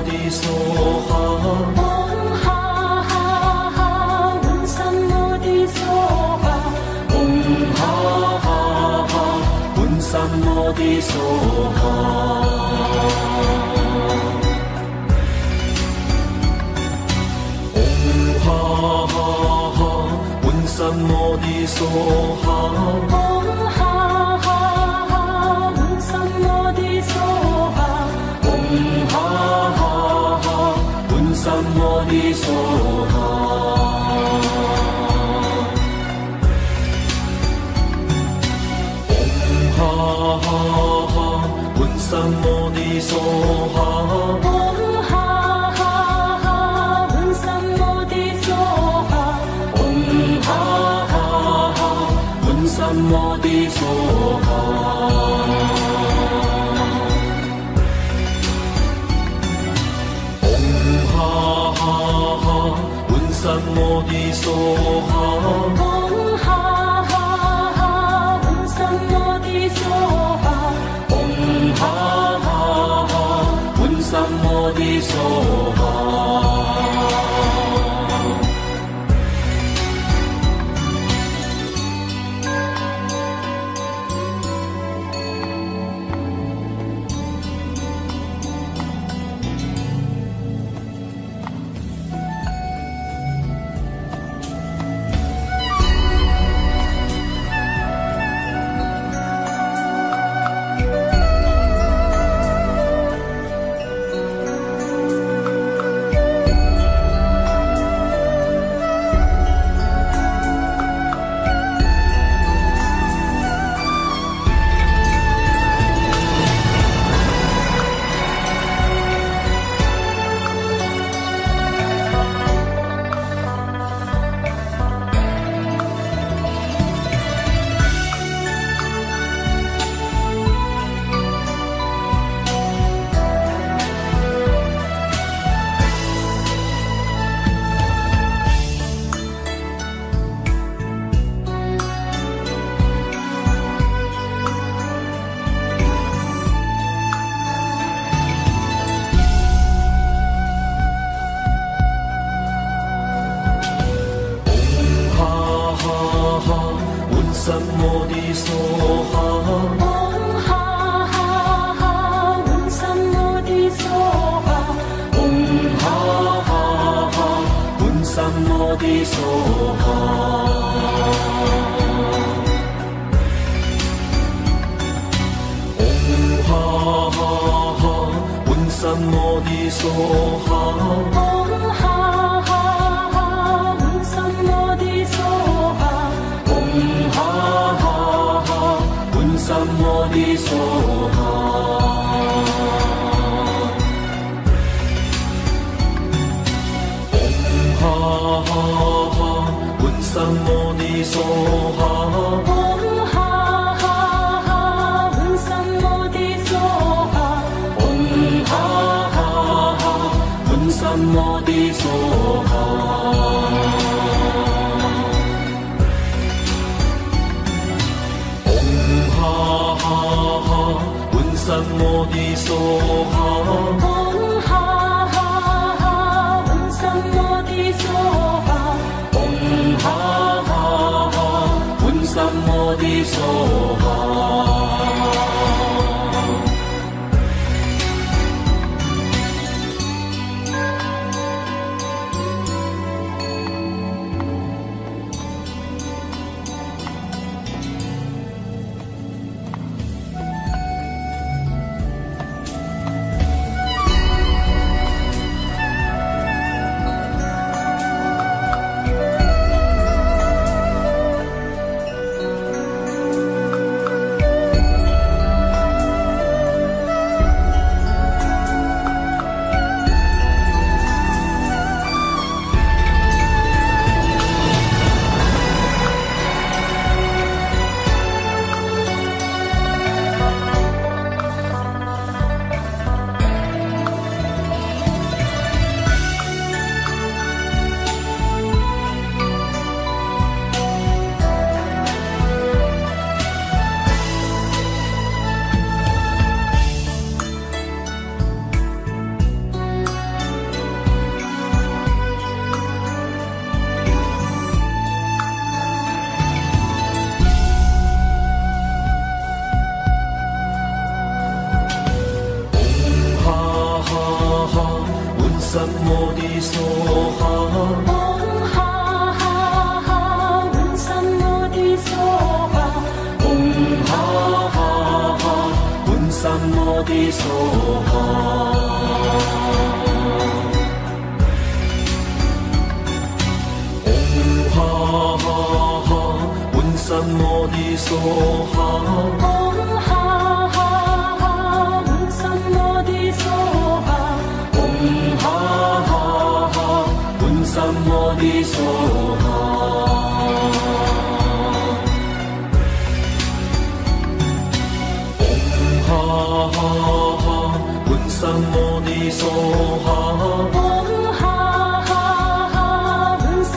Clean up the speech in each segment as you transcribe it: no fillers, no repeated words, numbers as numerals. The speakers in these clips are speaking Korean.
옹하하하 운산 어디서 와 옹하하하 운산 어디서 와 운산 어디서 하 옹하하하 운산 어디서 하 옹하하하 운산 어디서 하 옹하하하 운산 어디서 하 운산 어디서 옹하하하 운산 어디서 옹하하하 운산 어디서 옹하하하 운산 어디서 운산 어디서 옹하하하 운산 어디서 옹하하하 운산 어디서 옹하하하 운산 어디서 옹하하하 운산 어디서 옹하하하 운산 어디서 옹하하하 운산 어디서 옹하하하 운산 어디서 옹하하하 운산 어디서 옹하하하 운산 어디서 옹하하하 운산 어디서 옹하하하 운산 어디서 어디서 옹하하하 문산 어디서 옹하하하 문산 어디서 옹하하하 문산 어디서 옹하하하 문산 어디서 옹하하하 문산 어디서 옹하하하 문산 어디서 옹하하하 문산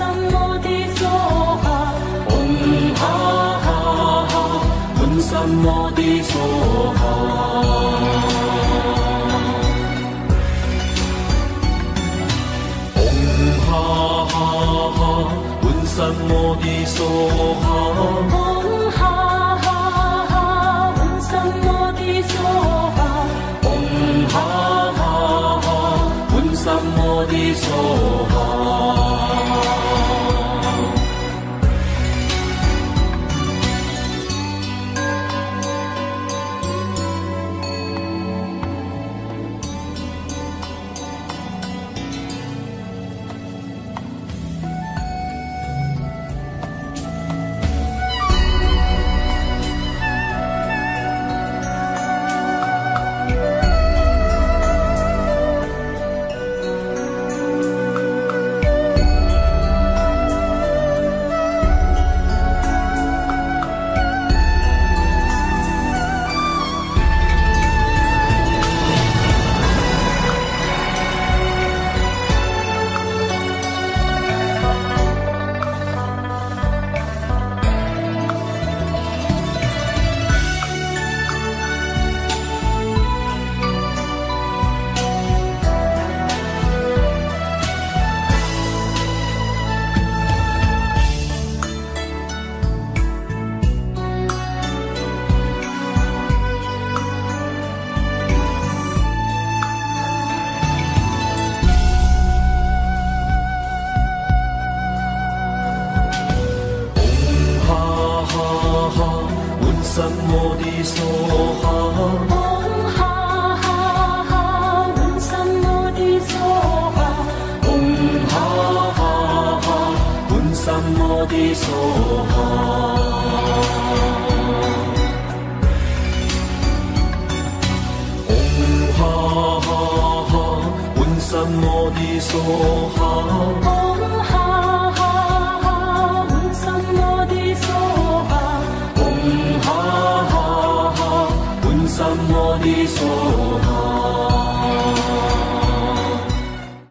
어디서 옹하하하 문산 어디서 옹하하하 문산 어디서 옹하하하 문산 어디서 옹하하하 문산 어디서 문산 어디서 옹하하하 문산 어디서 옹하하하 문산 어디서 옹하하하 문산 어디서 옹하하하 문산 어디서 옹하하하 문산 어디서